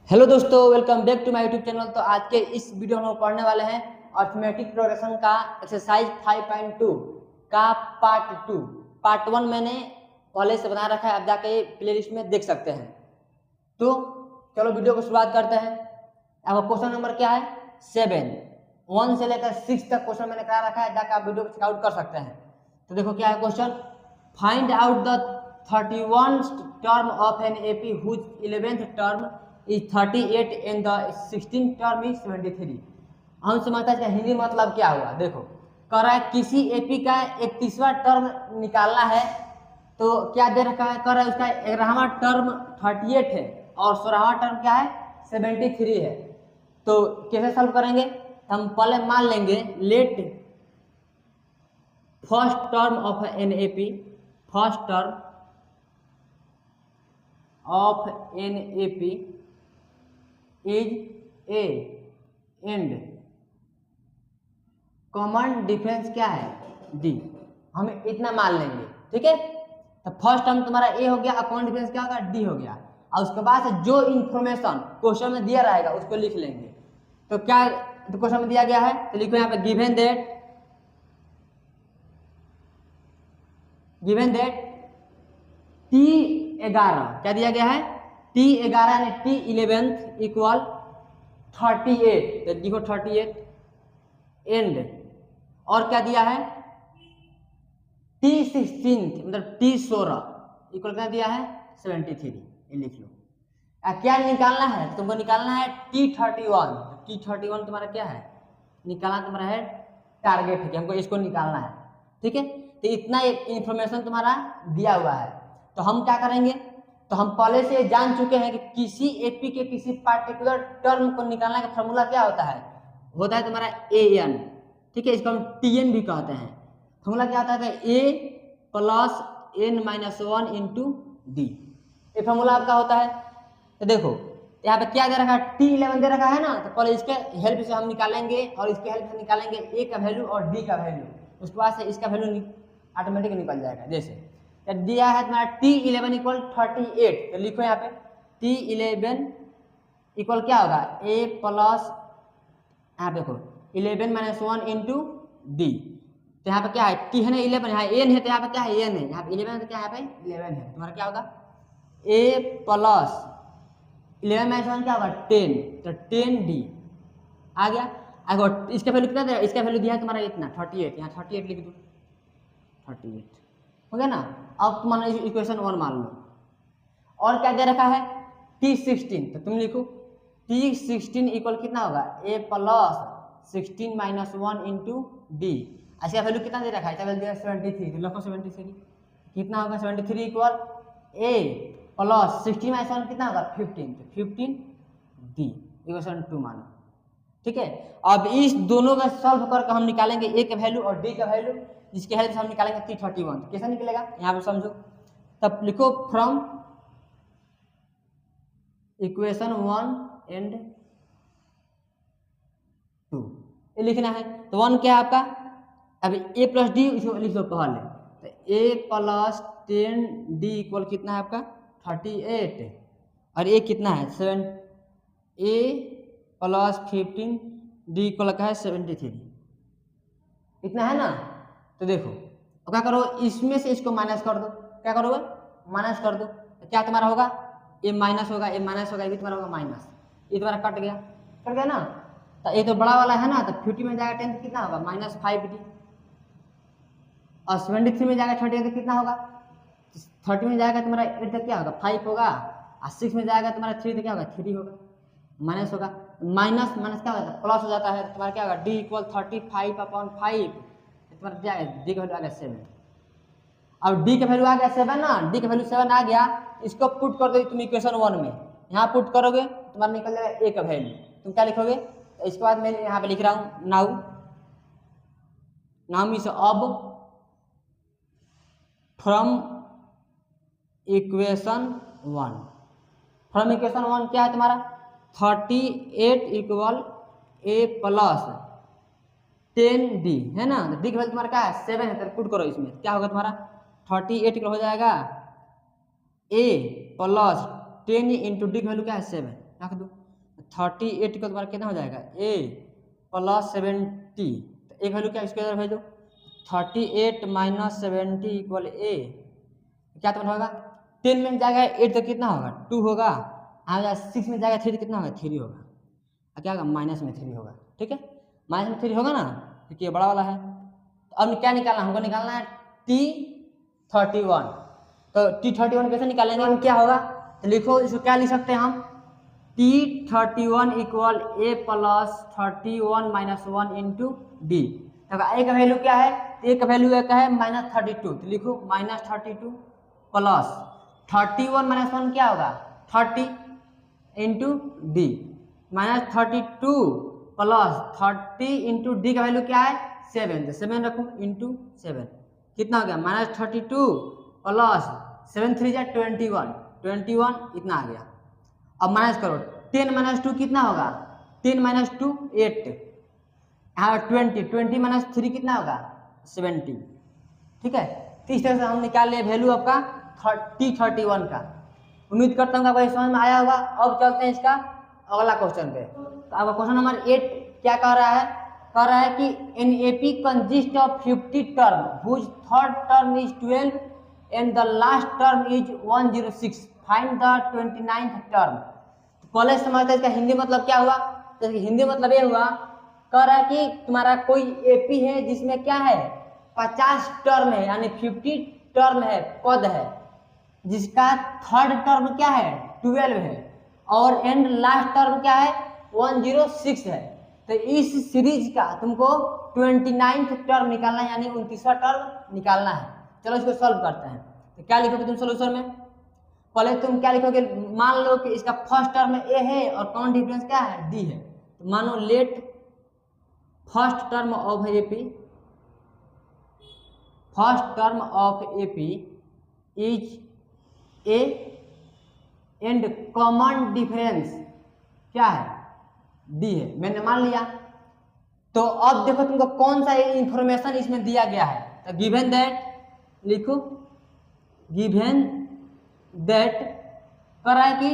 Hello दोस्तों, welcome back to my YouTube channel. तो आज के इस वीडियो में हम पढ़ने वाले हैं अर्थमेटिक प्रोग्रेशन का एक्सरसाइज 5.2 का पार्ट 2। पार्ट 1 मैंने पहले से बना रखा है, आप जाके प्लेलिस्ट में देख सकते हैं। तो चलो वीडियो को शुरुआत करते हैं। अब क्वेश्चन नंबर क्या है? 7। 1 से लेकर 6 तक क्वेश्चन मैंने करा रखा है, जाकर आप वीडियो को चेकआउट कर सकते हैं। तो देखो क्या है question. Find out the 31st term of an AP whose 11th term is 38 and the 16th term is 73। हम समझते हैं हिंदी मतलब क्या हुआ। देखो कह रहा है किसी एपी का 31वां टर्म निकालना है, तो क्या दे रखा है? कह रहा है उसका 11वां टर्म 38 है और 16वां टर्म क्या है? 73 है। तो कैसे सॉल्व करेंगे? हम पहले मान लेंगे late first term of an AP, first term of an AP is A and common difference क्या है? डी। हम इतना मान लेंगे, ठीक है। तो फर्स्ट टर्म तुम्हारा ए हो गया और कॉमन डिफरेंस क्या होगा? डी हो गया। और उसके बाद से जो इंफॉर्मेशन क्वेश्चन में दिया रहेगा उसको लिख लेंगे। तो क्या तो क्वेश्चन में दिया गया है, तो लिखो यहाँ पे गिवन दैट T11 क्या दिया गया है? T11 यानी T11 इक्वल 38, तो लिखो 38 एंड और क्या दिया है? T16 मतलब T16 इक्वल क्या दिया है? 73। ये लिख लो। क्या निकालना है? तुमको निकालना है T31। T31 तुम्हारा क्या है? निकालना तुम्हारा है टारगेट है कि हमको इसको निकालना है, ठीक है। तो इतना इंफॉर्मेशन तुम्हारा दिया हुआ है। तो हम क्या करेंगे? तो हम पहले से जान चुके हैं कि किसी एपी के किसी पार्टिकुलर टर्म को निकालने का फॉर्मूला क्या होता है? होता है तुम्हारा an, ठीक है। इसको हम tn भी कहते हैं। फॉर्मूला क्या होता है? a plus n minus 1 into D. ये फॉर्मूला आपका होता है। तो देखो यहाँ पे क्या दे रखा है? T11 दे रखा है ना, तो पहले इसके हेल्प से हम निकालेंगे और इसके हेल्प से निकालेंगे a का वैल्यू और d का वैल्यू। उसके बाद से इसका वैल्यू ऑटोमेटिक निकल जाएगा। जैसे दिया है तुम्हारा T11 इक्वल 38, तो लिखो यहाँ पे T11 इक्वल क्या होगा? a प्लस यहाँ देखो 11 माइनस 1 इंटू डी। तो यहाँ पे क्या है? T है ना 11, यहाँ n है, तो यहाँ पे क्या है? n है। यहाँ पे 11 है तो क्या है? 11 है। तुम्हारा क्या होगा? a प्लस 11 माइनस 1 क्या होगा? 10, तो 10d आ गया। आगे इसका वैल्यू कितना दिया? इसका वैल्यू दिया है तुम्हारा इतना 38, यहाँ 38 लिख दो। 38 हो गया ना। अब तुम इक्वेशन 1 मान लो। और क्या दे रखा है? T16, तो तुम लिखो T16 इक्वल कितना होगा? a plus 16 minus 1 into D. इसका वैल्यू कितना दे रखा है? इसका वैल्यू दिया 73, तो लिखो 73 कितना होगा? 73 इक्वल a प्लस 16 माइनस 1 कितना होगा? 15, तो 15 डी इक्वेशन 2 मानो, ठीक है। अब इस दोनों का सॉल्व करके हम निकालेंगे a का वैल्यू और d का वैल्यू, जिसके हेल्प से हम निकालेंगे T31। तो कैसे निकलेगा यहाँ पे समझो। तब लिखो फ्रॉम इक्वेशन 1 एंड 2, ये लिखना है। तो 1 क्या है आपका? अभी a प्लस डी इसको लिख लो पहले। तो a प्लस 10d इक्वल कितना है आपका? 38 और a कितना है? 7। a प्लस 15d इक्वल का है 73, इतना है ना। तो देखो तो क्या करो, इसमें से इसको माइनस कर दो। क्या करोगे? माइनस कर दो। तो क्या तुम्हारा होगा? ये माइनस होगा, ये माइनस होगा, ये भी तुम्हारा होगा माइनस। ये तुम्हारा कट गया ना। तो ये तो बड़ा वाला है ना, तो 50 में जाएगा 10 तो कितना होगा? -5d। और 73 में जाएगा 30 तो कितना होगा? 30 में जाएगा तुम्हारा 8 तो क्या होगा? 5 होगा। और 6 में जाएगा तुम्हारा 3 तो क्या होगा? 3 होगा। माइनस होगा, माइनस माइनस क्या होता है? प्लस हो जाता है। तो तुम्हारा क्या होगा? d equal 35/5। तुम्हारा क्या है? डी का वैल्यू आ गया 7। अब डी का वैल्यू आ गया 7 ना, डी का वैल्यू 7 आ गया। इसको पुट कर दो तुम इक्वेशन 1 में। यहाँ पुट करोगे तुम्हारा निकल जाएगा ए का वैल्यू। तुम क्या लिखोगे? तो इसके बाद मैं यहाँ पे लिख रहा हूँ नाउ मीन्स अब फ्रॉम इक्वेशन 1। फ्रॉम इक्वेशन 1 क्या है तुम्हारा? 38 इक्वल a प्लस 10d है ना। तो डी का वैल्यू तुम्हारा क्या है? 7 है। तो पुट करो इसमें, क्या होगा तुम्हारा? 38 हो जाएगा a प्लस 10 इंटू डी का वैल्यू क्या है? 7 रख दो। 38 का तुम्हारा कितना हो जाएगा a प्लस 70, तो एक वैल्यू क्या इसके अंदर भेज दो 38 माइनस 70 इक्वल a, क्या तुम्हारा होगा 10 में जाएगा 8 तो कितना होगा 2 होगा, आ जाएगा 6 में जाएगा 3 कितना होगा 3 होगा, क्या होगा माइनस में 3 होगा, ठीक है माइनस में 3 होगा ना क्योंकि ये बड़ा वाला है। तो अब क्या निकालना हमको निकालना है T31, तो T31 कैसे निकालेंगे हम क्या होगा, तो लिखो इसको क्या लिख सकते हैं हम T31 equal a plus 31 minus 1 into D. तो a का वैल्यू क्या है, a का वैल्यू क्या है -32, तो लिखो -32 प्लस 31 माइनस 1 क्या होगा 30 into D, -32 plus 30 into D का वैल्यू क्या है 7, तो 7 रखो इंटू 7 कितना हो गया -32 प्लस 7 3 जा 21 इतना आ गया। अब माइनस करो 10 माइनस 2 कितना होगा 10 माइनस 2 8, यहाँ 20 माइनस 3 कितना होगा 70, ठीक है। तो इस तरह से हम निकाल लिए वैल्यू आपका T31 का। उम्मीद करता हूँ आपको समझ में आया होगा। अब चलते हैं इसका अगला क्वेश्चन पे। तो अब क्वेश्चन नंबर 8 क्या कह रहा है, कह रहा है कि NAP consist of 50 term whose third term is 12 and the last term is 106, find the 29th term. तो पहले समझते हैं इसका हिंदी मतलब क्या हुआ, तो हिंदी मतलब ये हुआ, कह रहा है कि तुम्हारा कोई एपी है जिसमें क्या है 50 टर्म है यानी 50 टर्म है पद है, जिसका थर्ड टर्म क्या है 12 है और एंड लास्ट टर्म क्या है 106 है। तो इस सीरीज का तुमको 29th टर्म निकालना है यानी 29वां टर्म निकालना है। चलो इसको सॉल्व करते हैं। तो क्या लिखोगे तुम सोल्यूशन में, पहले तुम क्या लिखोगे, मान लो कि इसका फर्स्ट टर्म ए है और कॉमन डिफरेंस क्या है डी है, तो मानो late first term of AP, first term of AP is A and common difference क्या है डी है, मैंने मान लिया। तो अब देखो तुमको कौन सा इंफॉर्मेशन इसमें दिया गया है, तो गिवन दैट लिखो, गिवन दैट कह रहा है कि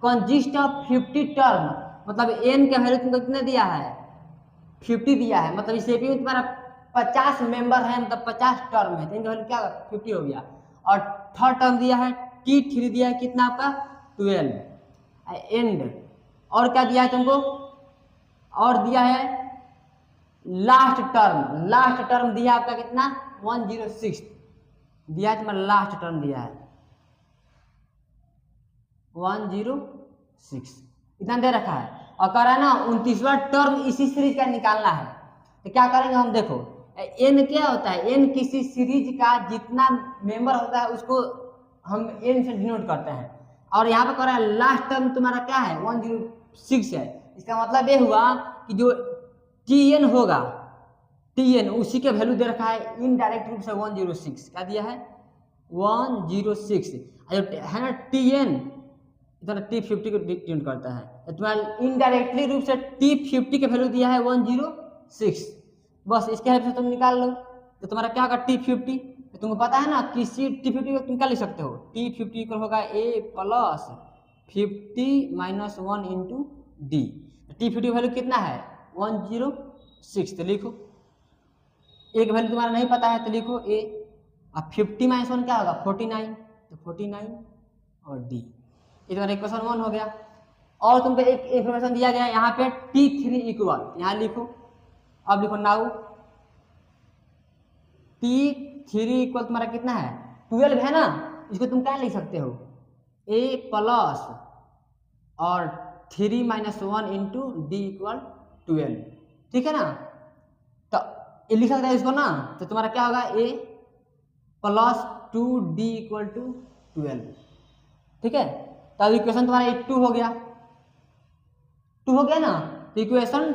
कंसिस्ट ऑफ 50 टर्म, मतलब एन का वैल्यू तुमको कितना दिया है 50 दिया है, मतलब इस एपी में तुम्हारा 50 मेंबर है, मतलब 50 टर्म है, तो इनका वैल्यू क्या 50 हो गया। और थर्ड टर्म दिया है T3 दिया है कितना आपका 12 एंड, और क्या दिया है तुमको, और दिया है लास्ट टर्म दिया है आपका कितना 106 दिया है, तुम्हारा लास्ट टर्म दिया है 106 इतना दे रखा है। और कह रहा है ना 29वां टर्म इसी सीरीज का निकालना है। तो क्या करेंगे हम, देखो एन क्या होता है, एन किसी सीरीज का जितना मेंबर होता है उसको हम एन से डिनोट करते हैं, और यहाँ पे कह रहा है लास्ट टर्म तुम्हारा क्या है 106 है। इसका मतलब ये हुआ कि जो Tn होगा, Tn उसी के वैल्यू दे रखा है इनडायरेक्ट रूप से 106, क्या दिया है 106, है ना Tn इधर T50 को डिनोट करता है, तो तुम्हारा इनडायरेक्टली रूप से T50 के वैल्यू दिया है 106, बस इसके हेल्प से तुम निकाल लो। तो तुम्हारा क्या होगा T50, तो तुमको पता है ना किसी T50 को तुम क्या लिख सकते हो, T50 इक्वल होगा a plus 50 minus 1 into D. T50 value कितना है 106, तो लिखो एक वैल्यू तुम्हारा नहीं पता है तो लिखो a, अब 50 माइनस 1 क्या होगा 49, तो 49 और डी, ये तुम्हारा इक्वेशन 1 हो गया। और तुमको एक इंफॉर्मेशन दिया गया है यहाँ पे T3 इक्वल, यहाँ लिखो, अब लिखो नाउ T3 इक्वल तुम्हारा कितना है 12 है ना, इसको तुम क्या लिख सकते हो a प्लस और 3 माइनस 1 इंटू डी इक्वल 12, ठीक है ना। तो ये लिख सकते हैं इसको ना, तो तुम्हारा क्या होगा a plus 2d equal to 12, ठीक है। तो अब इक्वेशन तुम्हारा 2 हो गया, 2 हो गया ना। तो इक्वेशन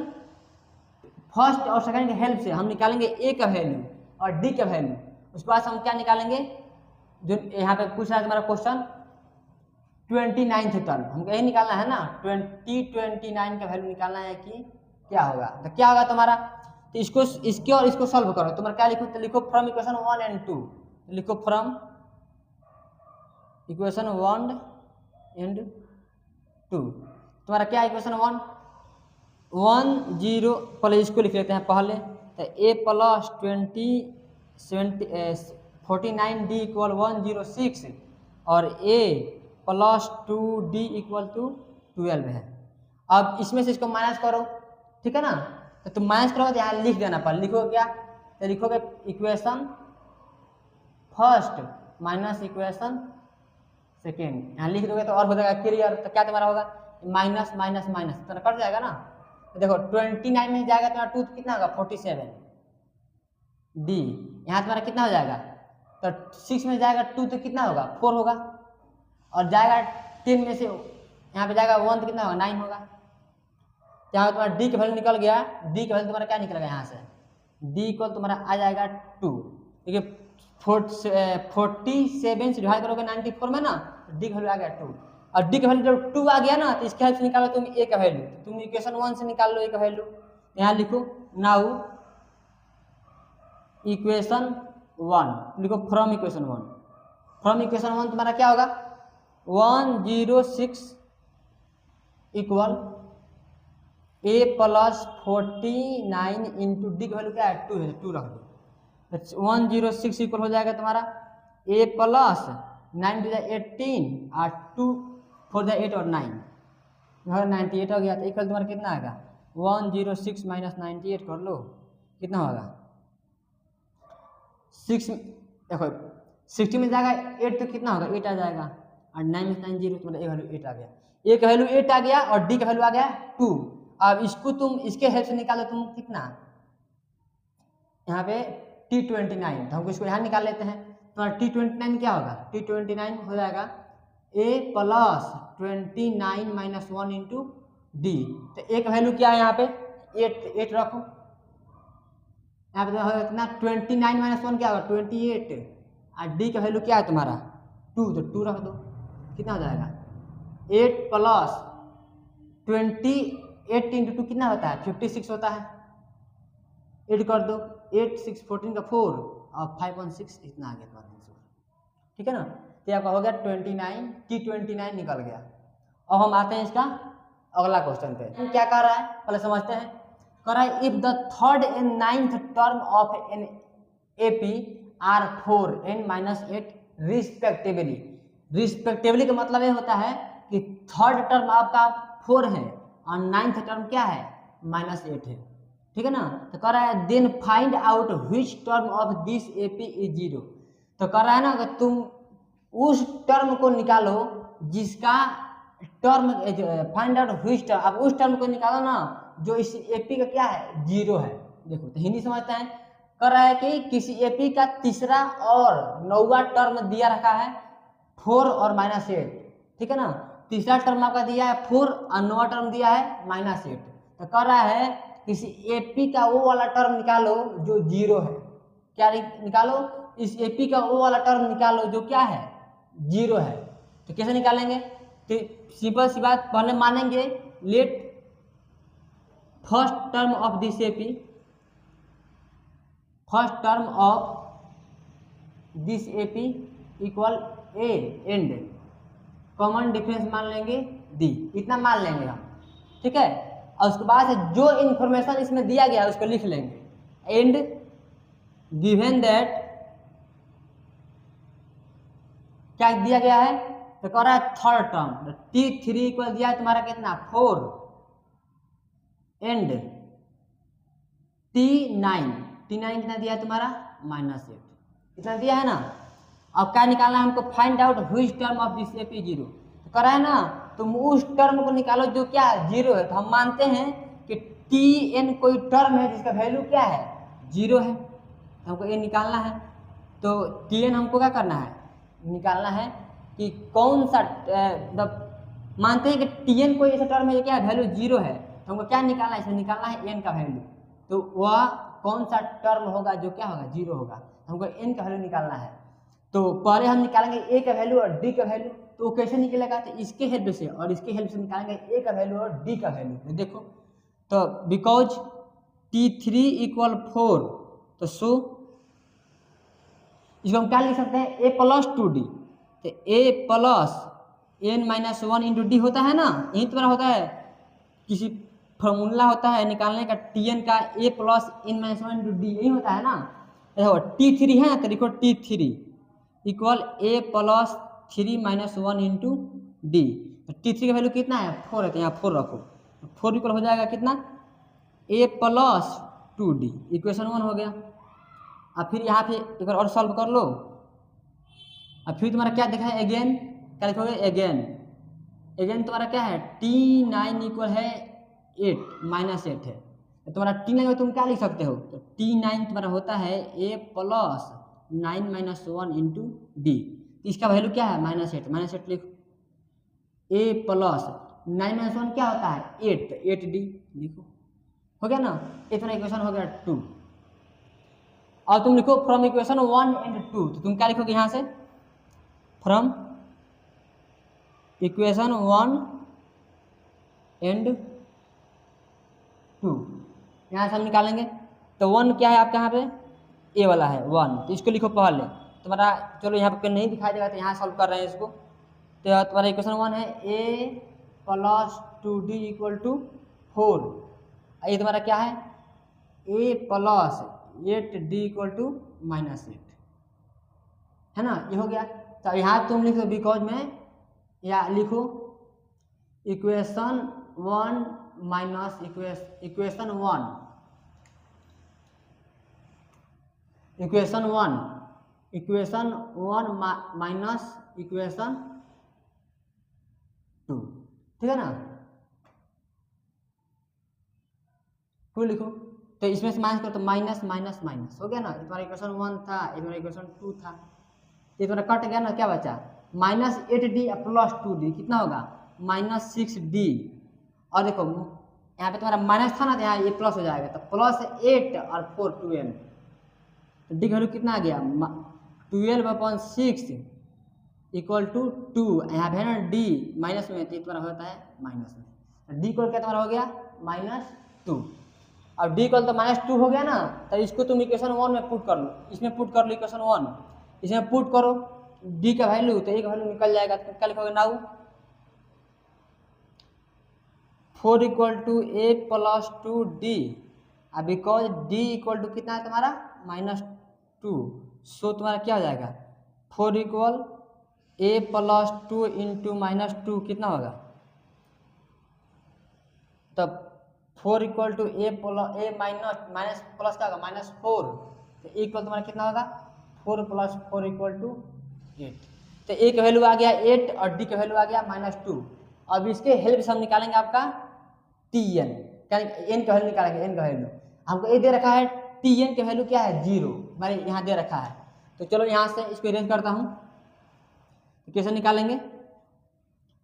फर्स्ट और सेकंड के हेल्प से हम निकालेंगे a का वैल्यू और d का वैल्यू, उसके बाद हम क्या निकालेंगे, जो यहाँ पे पूछ रहा है तुम्हारा क्वेश्चन 29th टर्म, हमको यही निकालना है ना, 29 का वैल्यू निकालना है कि क्या होगा। तो क्या होगा तुम्हारा, तो इसको इसके और इसको सॉल्व करो, तुम्हारा क्या लिखो, तो लिखो फ्रॉम इक्वेशन 1 एंड 2, लिखो फ्रॉम इक्वेशन 1 एंड 2। तुम्हारा क्या इक्वेशन 1 10 पहले इसको लिख लेते हैं पहले, तो a प्लस 49d इक्वल 106 और a plus 2d equal to 12 है। अब इसमें से इसको माइनस करो, ठीक है ना, तो तुम माइनस करोगे तो यहाँ लिख देना, पर लिखोगे क्या, तो लिखोगे equation first minus equation second, यहाँ लिख दोगे तो और हो जाएगा क्लियर। तो क्या तुम्हारा होगा, माइनस माइनस माइनस तो कट जाएगा ना। तो देखो 29 में जाएगा तुम्हारा 2 कितना होगा 47 डी, यहाँ तुम्हारा कितना हो जाएगा, तो 6 में जाएगा 2 तो कितना होगा 4 होगा, और जाएगा 10 में से यहाँ पे जाएगा 1 तो कितना होगा 9 होगा। यहाँ तुम्हारा डी का वैल्यू निकल गया, डी का वैल्यू तुम्हारा क्या निकलेगा यहाँ से, डी इक्वल तुम्हारा आ जाएगा 2, देखिए 47 से डिवाइड करोगे 94 में ना, डी का वैल्यू आ गया 2, और डी का वैल्यू जब 2 आ गया ना तो इसके हेल्प से निकालो तुम ए का वैल्यू, तुम इक्वेशन 1 से निकाल लो ए का वैल्यू। यहाँ लिखो नाउ इक्वेशन 1, लिखो फ्रॉम इक्वेशन 1, फ्रॉम इक्वेशन 1 तुम्हारा क्या होगा 106 equal a plus 49 into D का वैल्यू क्या है 2 है, 2 रख दो, 106 इक्वल हो जाएगा तुम्हारा a प्लस 9 टू 18 और 2 4 8 और 9 98 हो गया। तो इक्वल तुम्हारा कितना आएगा 106 माइनस 98 कर लो कितना होगा 6, देखो 60 में जाएगा 8 तो कितना होगा 8 आ जाएगा, और 9 में 9 0 तो मतलब ए वैल्यू 8 आ गया, ए का वैल्यू 8 आ गया और डी का वैल्यू आ गया 2। अब इसको तुम इसके हेल्प से निकालो तुम कितना, यहाँ पे T29, तो हमको इसको यहाँ निकाल लेते हैं, तो T29 क्या होगा, T29 हो जाएगा a plus 29 minus 1 into D, तो ए का वैल्यू क्या है यहाँ पे 8 रखो, यहाँ पे हो कितना 29 माइनस 1 क्या होगा 28, और डी का वैल्यू क्या है तुम्हारा 2, तो 2 रख दो कितना हो जाएगा 8 प्लस 28 इंटू 2 कितना होता है 56 होता है, ऐड कर दो 8 6 14 का 4 और 5 1 6 इतना आ गया तुम्हारा आंसर, ठीक है ना। तो आपका हो गया 29 T29 निकल गया। अब हम आते हैं इसका अगला क्वेश्चन पे, क्या कर रहा है पहले समझते हैं। कह रहा है if the third and ninth term of an AP are 4 n minus 8 respectively, respectively का मतलब ये होता है कि थर्ड टर्म आपका 4 है और नाइन्थ टर्म क्या है माइनस 8 है, ठीक है ना। तो कह रहा है then find out which term of this AP is 0, तो कह रहा है ना कि तुम उस टर्म को निकालो जिसका term find out which term, अब उस टर्म को निकालो ना जो इस एपी का क्या है 0 है। देखो तो हिंदी समझते हैं, कर रहा है कि किसी एपी का तीसरा और 9वां टर्म दिया रखा है 4 और माइनस 8, ठीक है ना। तीसरा टर्म आपका दिया है 4 और 9वां टर्म दिया है माइनस 8, तो कर रहा है किसी एपी का वो वाला टर्म निकालो जो 0 है, क्या निकालो इस एपी का वो वाला टर्म निकालो जो क्या है 0 है। तो कैसे निकालेंगे, तो सिंपल सी बात, पहले मानेंगे late first term of this AP, first term of this AP equal A and common difference मान लेंगे डी, इतना मान लेंगे हम, ठीक है। और उसके बाद जो इंफॉर्मेशन इसमें दिया गया है उसको लिख लेंगे एंड गिवन दैट क्या दिया गया है, तो कह रहा है थर्ड टर्म T3 इक्वल दिया है तुम्हारा कितना 4 एंड T9 कितना दिया है तुम्हारा -8, इतना दिया है ना। अब क्या निकालना है हमको, find out which term of this AP 0, तो कह रहा है ना तुम उस टर्म को निकालो जो क्या 0 है। तो हम मानते हैं कि Tn कोई टर्म है जिसका वैल्यू क्या है 0 है, तो हमको ये निकालना है। तो Tn हमको क्या करना है, निकालना है कि कौन सा मानते हैं कि Tn कोई ऐसा टर्म है जो क्या वैल्यू 0 है, तो हमको क्या निकालना है, इसमें निकालना है n का वैल्यू, तो वह कौन सा टर्म होगा जो क्या होगा 0 होगा, हमको n का वैल्यू निकालना है। तो पहले हम निकालेंगे a का वैल्यू और d का वैल्यू, तो कैसे निकलेगा, तो इसके हेल्प से और इसके हेल्प से निकालेंगे a का वैल्यू और d का वैल्यू। देखो तो बिकॉज T3 इक्वल 4, तो सो इसको हम क्या लिख सकते हैं a प्लस 2d, तो a plus n minus 1 into D होता है ना, यही तुम्हारा होता है किसी फॉर्मूला होता है निकालने का Tn का a plus n minus one into D, यही होता है ना। देखो T3 है तो लिखो T3 equal a plus 3 minus one into D. तो T3 का वैल्यू कितना है 4 है, तो यहाँ 4 रखो, 4 इक्वल हो जाएगा कितना a प्लस 2d, इक्वेशन 1 हो गया। अब फिर यहाँ पे एक बार और सॉल्व कर लो। अब फिर तुम्हारा क्या देखा है अगेन, क्या लिखोगे अगेन तुम्हारा क्या है T9 इक्वल है 8 माइनस 8 है, तो तुम्हारा T9 में तुम क्या लिख सकते हो, तो T9 तुम्हारा होता है a plus 9 minus one into D. इसका वैल्यू क्या है -8 लिखो, a प्लस 9 माइनस वन क्या होता है 8d लिखो, हो गया ना। इतना इक्वेशन हो गया 2। और तुम लिखो फ्रॉम इक्वेशन 1 एंड 2, तो तुम क्या लिखोगे यहाँ से फ्रॉम इक्वेशन 1 एंड 2, यहाँ से हम निकालेंगे। तो 1 क्या है आपके यहाँ पे a वाला है 1, तो इसको लिखो पहले तुम्हारा, चलो यहाँ पे नहीं दिखाई देगा तो यहाँ सॉल्व कर रहे हैं इसको। तो तुम्हारा इक्वेशन 1 है a plus 2d equal to 4, ये तुम्हारा क्या है a plus 8d equal to -8 है ना, ये हो गया। तो यहाँ तुम लिख दो बिकॉज में, या लिखो equation 1 minus equation 1 minus equation 2, ठीक है ना। फिर लिखो, तो इसमें से माइनस करो तो माइनस माइनस माइनस हो गया ना। तुम्हारा इक्वेशन 1 था, तुम्हारा इक्वेशन 2 था, ये तुम्हारा कट गया ना, क्या बचा -8d प्लस 2d कितना होगा -6d। और देखो यहाँ पे तुम्हारा माइनस था ना, तो यहाँ ये प्लस हो जाएगा, तो +8 और 4 12, तो डी का वैल्यू कितना आ गया 12/6 इक्वल टू 2। यहाँ पे है ना डी माइनस में, तो तुम्हारा होता है माइनस में, डी इक्वल क्या तुम्हारा हो गया -2। अब डी इक्वल तो -2 हो गया ना, तो इसको तुम इक्वेशन 1 में पुट कर लो, इसमें पुट कर लो इक्वेशन 1, इसमें पुट करो डी का वैल्यू, तो एक वैल्यू निकल जाएगा। तो क्या लिखोगे now 4 equal to a plus 2d, अब बिकॉज d इक्वल टू कितना है तुम्हारा -2, सो तुम्हारा क्या हो जाएगा 4 इक्वल a प्लस 2 इंटू -2 कितना होगा, तब 4 equal to a minus plus क्या होगा -4, तो इक्वल तुम्हारा कितना होगा 4 + 4 = 8। तो a का वैल्यू आ गया 8 और d का वैल्यू आ गया -2। अब इसके हेल्प से हम निकालेंगे आपका Tn, क्या n का वैल्यू निकालेंगे, n का वैल्यू हमको ये दे रखा है, Tn का वैल्यू क्या है 0, मैंने यहाँ दे रखा है। तो चलो यहाँ से इसको इरेंज करता हूँ, तो कैसे निकालेंगे,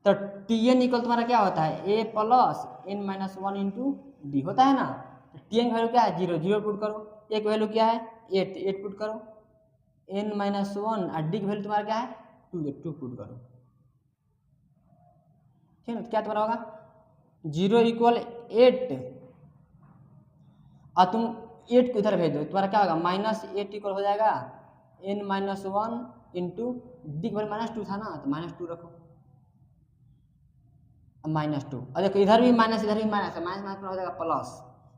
तो Tn इक्वल तुम्हारा क्या होता है a plus n - 1 into D होता है ना। तो Tn का वैल्यू क्या है 0, 0 पुट करो, a का वैल्यू क्या है 8, 8 पुट करो, n - 1 और डी का वैल्यू तुम्हारा क्या है 2 पुट करो, ठीक है ना। क्या तुम्हारा होगा 0 इक्वल 8 और तुम 8 को इधर भेज दो, तुम्हारा क्या होगा -8 इक्वल हो जाएगा n - 1 इंटू डी का वैल्यू -2 था ना, तो -2 रखो, -2 और देखो इधर भी माइनस इधर भी माइनस है, माइनस माइनस हो जाएगा प्लस,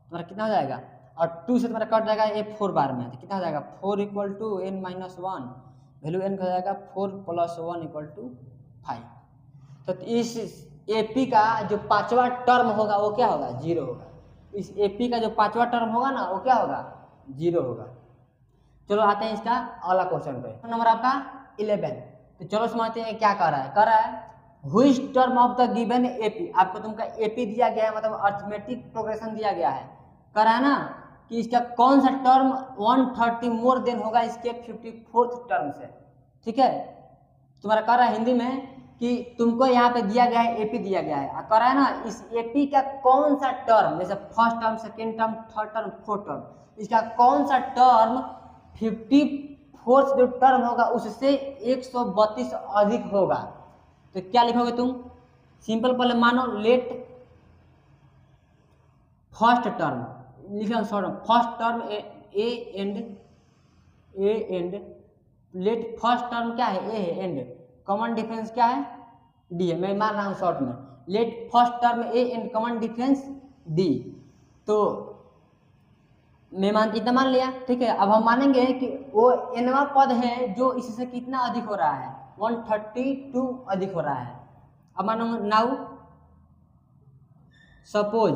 तुम्हारा कितना हो जाएगा, और 2 से तुम्हारा कट जाएगा ये 4 बार में, तो कितना हो जाएगा 4 equal to n - 1, value n का हो जाएगा 4 + 1 = 5। तो इस AP का जो पांचवा टर्म होगा वो क्या होगा 0 होगा, इस AP का जो पांचवा टर्म होगा ना वो क्या होगा 0 होगा। चलो आते हैं इसका अगला क्वेश्चन पे, नंबर आपका 11। तो चलो समझते हैं क्या कर रहा है which term of the given AP, आपको तुमका AP दिया गया है, मतलब अरिथमेटिक प्रोग्रेशन दिया गया है, कर रहा है ना कि इसका कौन सा टर्म 130 मोर देन होगा इसके 54th टर्म से, ठीक है। तुम्हारा कर रहा है हिंदी में कि तुमको यहाँ पे दिया गया है AP दिया गया है, कर रहा है ना इस AP का कौन सा टर्म, जैसे first term, second term, third term, fourth term, इसका कौन सा टर्म 54th जो टर्म होगा उससे 132 अधिक होगा। तो क्या लिखोगे तुम, सिंपल पहले मानो लेट फर्स्ट टर्म, लिखना first term A and let first term क्या है ए है एंड, कॉमन डिफरेंस क्या है डी है, मैं मान रहा हूँ शॉर्ट में। Late first term A and common difference D, तो मैं इतना मान लिया, ठीक है। अब हम मानेंगे कि वो एनवा पद है जो इससे कितना अधिक हो रहा है, 132 अधिक हो रहा है। अब मानो नाउ सपोज,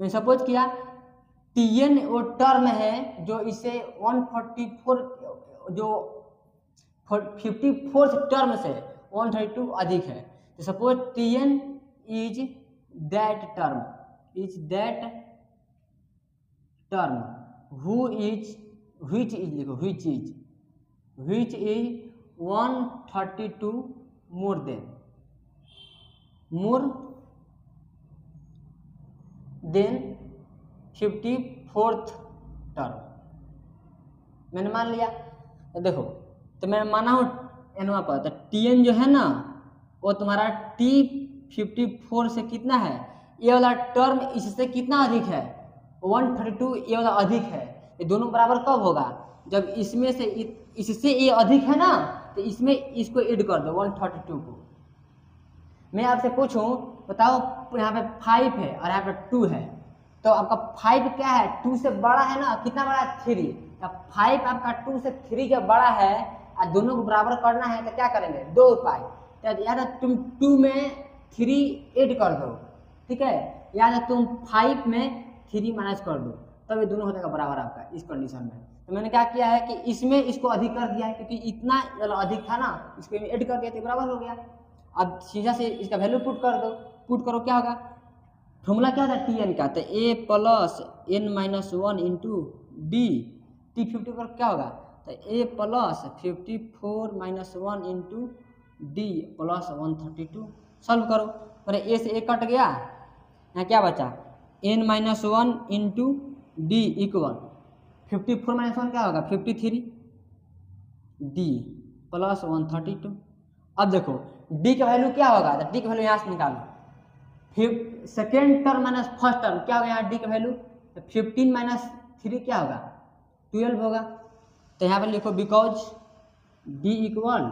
मैं सपोज किया Tn वो टर्म है जो इसे 144 जो 54 टर्म से 132 अधिक है। तो suppose Tn is that term which is 132 more than 54th term. मैंने मान लिया, तो देखो, तो मैं माना हूँ एनवा पर, तो Tn जो है ना वो तुम्हारा T54 से कितना है, ये वाला टर्म इससे कितना अधिक है, 132, ये वाला अधिक है। ये दोनों बराबर कब होगा, जब इसमें से इससे ये अधिक है ना, तो इसमें इसको ऐड कर दो 132 को। मैं आपसे पूछूं, बताओ यहाँ पे 5 है और यहाँ पे 2 है, तो आपका 5 क्या है, 2 से बड़ा है ना, कितना बड़ा है 3, तो 5 आपका 2 से 3 का बड़ा है और दोनों को बराबर करना है, तो क्या करेंगे, 2 उपाय। तो या तो तुम 2 में 3 ऐड कर दो, ठीक है, या तो तुम 5 में 3 माइनस कर दो, तब ये दोनों हो जाएगा बराबर आपका इस कंडीशन में। तो मैंने क्या किया है कि इसमें इसको अधिक कर दिया है, क्योंकि इतना अधिक था ना, इसको ऐड कर दिया तो बराबर हो गया। अब सीधा से इसका वैल्यू पुट कर दो, पुट करो, क्या होगा, फॉर्मूला क्या था Tn का, तो a plus n minus 1 into D, T50 पर क्या होगा, तो a plus 54 minus 1 into D plus 132। Solve करो, पर a से a कट गया, यहाँ क्या बचा, n minus 1 into D equal 54 minus 1 क्या होगा 53, डी प्लस 132। अब देखो डी का वैल्यू क्या होगा, तो डी का वैल्यू यहाँ से निकालो, फिर second term minus first term क्या होगा यहाँ डी का वैल्यू, तो 15 माइनस 3 क्या होगा 12 होगा। तो यहाँ पर लिखो बिकॉज डी इक्वल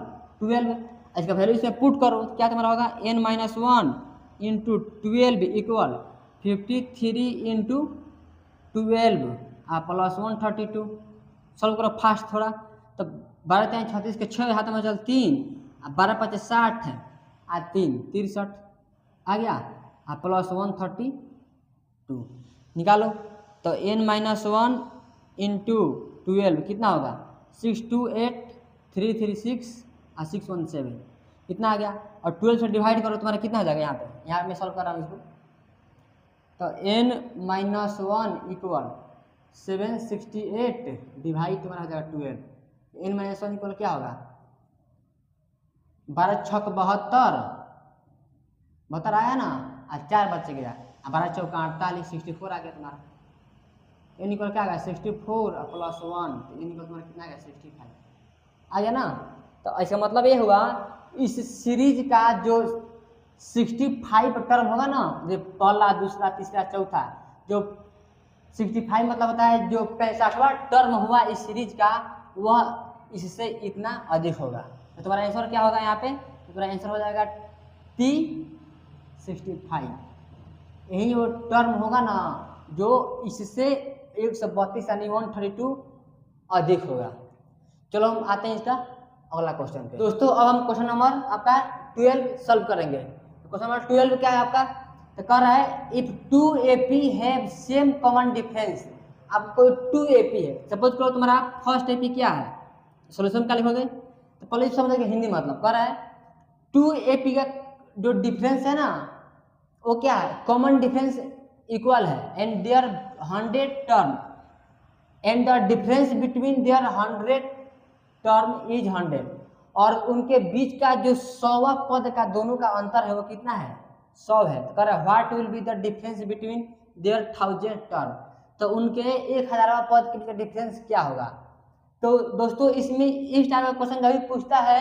12, इसका वैल्यू इसमें पुट करो, क्या तुम्हारा होगा n minus 1 into 12 equal 53 into 12 plus 132। Solve करो फास्ट थोड़ा, तो 12 3 36 के 6 हाथ में चल 3, 12 5 60 है, 3 63 आ गया, प्लस 132 निकालो, तो n माइनस 1 इंटू 12 कितना होगा 628 336 और 617 कितना आ गया, और 12 से डिवाइड करो तुम्हारा कितना हो जाएगा, यहाँ मैं सॉल्व कर रहा हूँ इसको, तो n माइनस 1 इक्वल 768 डिवाइड तुम्हारा हो जाएगा 12, n माइनस 1 इक्वल क्या होगा 12 छक 72 आया ना, और 4 बच गया, 12 चौका 48 64 आ गया तुम्हारा, n इक्वल क्या आ गया 64 प्लस 1, तो n इक्वल तुम्हारा कितना आ गया 65 आ गया ना। तो इसका मतलब ये हुआ इस सीरीज का जो 65 टर्म होगा ना, जो पहला दूसरा तीसरा चौथा, जो 65 मतलब होता है जो 65वां टर्म हुआ इस सीरीज का, वह इससे इतना अधिक होगा। तो तुम्हारा आंसर क्या होगा यहाँ पे, तो तुम्हारा आंसर हो जाएगा T65। यही वो टर्म होगा ना जो इससे 132 यानी 132 अधिक होगा। चलो हम आते हैं इसका अगला क्वेश्चन पे। दोस्तों अब हम क्वेश्चन नंबर आपका 12 सॉल्व करेंगे। क्वेश्चन नंबर 12 क्या है आपका, तो कह रहा है if 2 AP have same common difference. अब कोई 2 AP है, सपोज करो तुम्हारा फर्स्ट AP क्या है, सोल्यूशन क्या लिखोगे, तो पहले समझोगे हिंदी मतलब। कह रहा है 2 AP का जो डिफरेंस है ना वो क्या है, कॉमन डिफरेंस इक्वल है, and there 100 term and the difference between their 100 term is 100, और उनके बीच का जो 100वां पद का दोनों का अंतर है वो कितना है 100 है। तो कह रहा है what will be the difference between there 1000 term, तो उनके 1000वां पद के बीच का डिफरेंस क्या होगा। तो दोस्तों इसमें इस टाइप का क्वेश्चन जब भी पूछता है,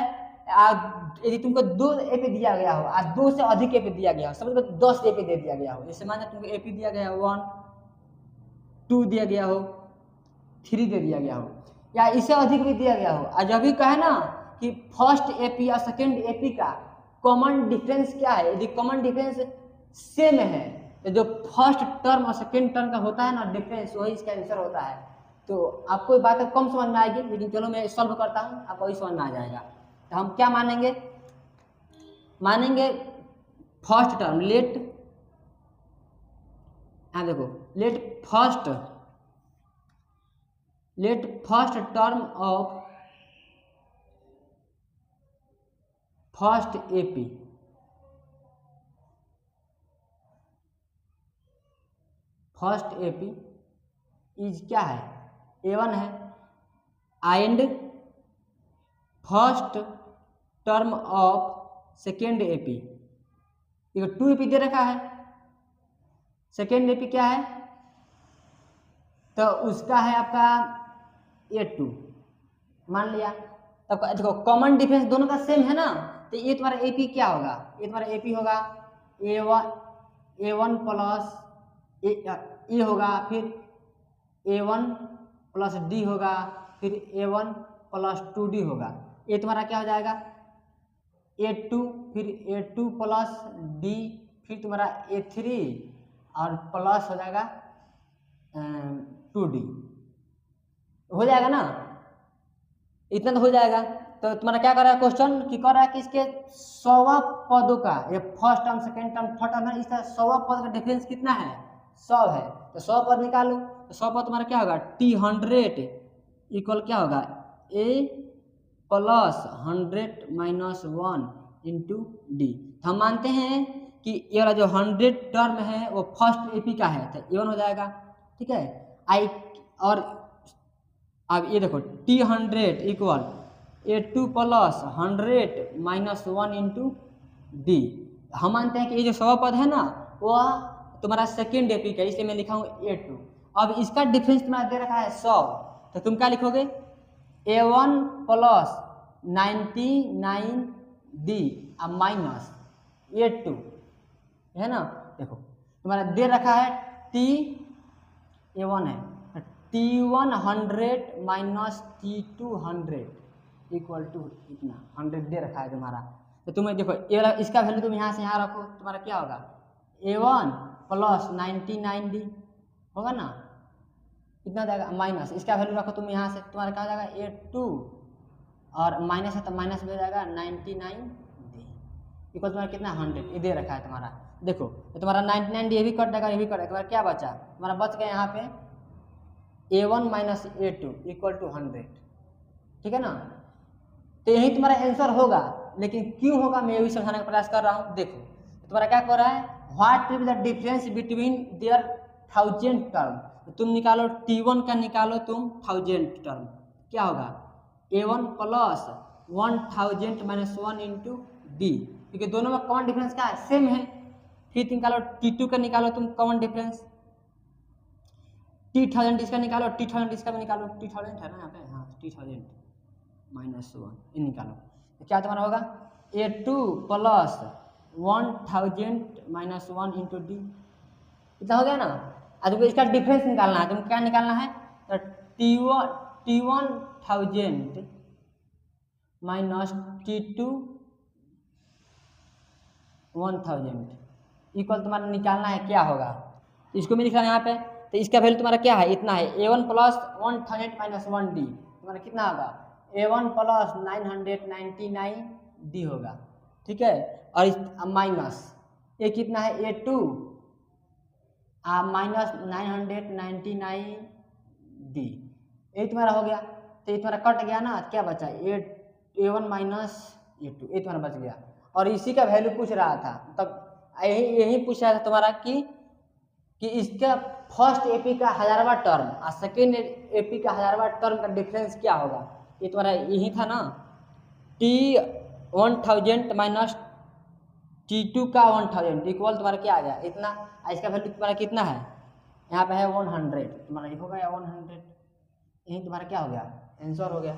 यदि तुमको 2 AP दिया गया हो और 2 से अधिक AP दिया गया हो, समझ लो 10 AP दे दिया गया हो, जैसे मान लो तुमको AP दिया गया हो 1, 2 दिया गया हो, 3 दे दिया गया हो, या इससे अधिक भी दिया गया हो, और जब भी कहे ना कि फर्स्ट एपी और सेकेंड एपी का कॉमन डिफरेंस क्या है। यदि कॉमन डिफरेंस सेम है तो जो फर्स्ट टर्म और सेकेंड टर्म का होता है ना डिफरेंस, वही इसका आंसर होता है। तो आपको ये बात कम समझ में आएगी, लेकिन चलो मैं सॉल्व करता हूँ, आपको वही समझ में आ जाएगा। तो हम क्या मानेंगे, फर्स्ट टर्म लेट, देखो let first term of first AP is क्या है, A1 है, and first term of second AP, 2 AP दे रखा है, सेकेंड एपी क्या है, तो उसका है आपका A2 मान लिया। तब देखो कॉमन डिफरेंस दोनों का सेम है ना, तो ये तुम्हारा एपी क्या होगा, ये तुम्हारा एपी होगा A1 प्लस ए होगा, फिर A1 प्लस डी होगा, फिर A1 प्लस 2D होगा। ये तुम्हारा क्या हो जाएगा A2, फिर A2 प्लस डी, फिर तुम्हारा A3 और प्लस हो जाएगा 2D, हो जाएगा ना, इतना तो हो जाएगा। तो तुम्हारा क्या कर रहा है क्वेश्चन कि कर रहा है कि इसके 100 पदों का, ये first term second term third term है, इसका 100 पद का डिफरेंस कितना है, 100 है। तो 100 पद निकालो, तो 100 पद तुम्हारा क्या होगा T100 इक्वल क्या होगा A plus 100 minus 1 into D. हम मानते हैं कि ये वाला जो 100 टर्म है वो फर्स्ट एपी का है, तो A1 हो जाएगा, ठीक है। और अब ये देखो T100 equal A2 plus 100 minus 1 into D. हम मानते हैं कि ये जो 100 पद है ना वो तुम्हारा सेकेंड एपी का, इसलिए मैं लिखा हूँ A2। अब इसका डिफरेंस तुम्हारा दे रखा है 100, तो तुम क्या लिखोगे A1 प्लस 99D अब माइनस A2 है ना। देखो तुम्हारा दे रखा है A1 है, T100 minus T200 equal to इतना 100 दे रखा है तुम्हारा। तो तुम्हें देखो इसका वैल्यू तुम यहाँ से यहाँ रखो, तुम्हारा क्या होगा A1 प्लस 99D होगा ना, इतना जाएगा माइनस, इसका वैल्यू रखो तुम यहाँ से, तुम्हारा क्या हो जाएगा A2 और माइनस है तो माइनस में हो जाएगा 99D इक्वल तुम्हारा कितना 100, ये दे रखा है तुम्हारा। देखो तो तुम्हारा 99D ये भी कट जाएगा, ये भी कट जाएगा, तुम्हारा क्या बचा, तुम्हारा बच गया यहाँ पे A1 minus A2 equal to 100, ठीक है ना। तो यही तुम्हारा आंसर होगा, लेकिन क्यों होगा मैं यही समझाने का प्रयास कर रहा हूँ। देखो तुम्हारा क्या कर रहा है, what will the difference between there 1000 term, तुम निकालो T1 का निकालो तुम 1000 टर्म, क्या होगा A1 plus 1000 minus 1 into D, क्योंकि दोनों में कॉमन डिफरेंस क्या है सेम है। फिर निकालो T2 का निकालो तुम कॉमन डिफरेंस, T1000 इसका निकालो, T1000 इसका भी निकालो, T1000 है ना यहाँ पे, हाँ T1000 माइनस 1 ये निकालो, तो क्या तुम्हारा होगा A2 plus 1000 minus 1 into D, इतना हो गया ना। अब तुमको इसका डिफरेंस निकालना है, तुमको क्या निकालना है, तो T1000 माइनस T21000 इक्वल तुम्हारा निकालना है क्या होगा, इसको भी लिखना है यहाँ पे। तो इसका वैल्यू तुम्हारा क्या है, इतना है A1 प्लस 1000 माइनस 1D, तुम्हारा कितना होगा A1 प्लस 999D होगा, ठीक है। और इस माइनस ये कितना है A2 माइनस 999D, ये तुम्हारा हो गया। तो ये तुम्हारा कट गया ना, क्या बचा A1 माइनस A2, ये तुम्हारा बच गया। और इसी का वैल्यू पूछ रहा था, तब यही पूछ रहा था तुम्हारा कि इसका फर्स्ट एपी का 1000वां टर्म और सेकेंड एपी का 1000वां टर्म का डिफरेंस क्या होगा, ये तुम्हारा यही था ना। T1000 माइनस T2 का 1000 इक्वल तुम्हारा क्या आ गया इतना, इसका वैल्यू तुम्हारा कितना है यहाँ पे है 100, तुम्हारा ये हो गया 100, यही तुम्हारा क्या हो गया आंसर हो गया।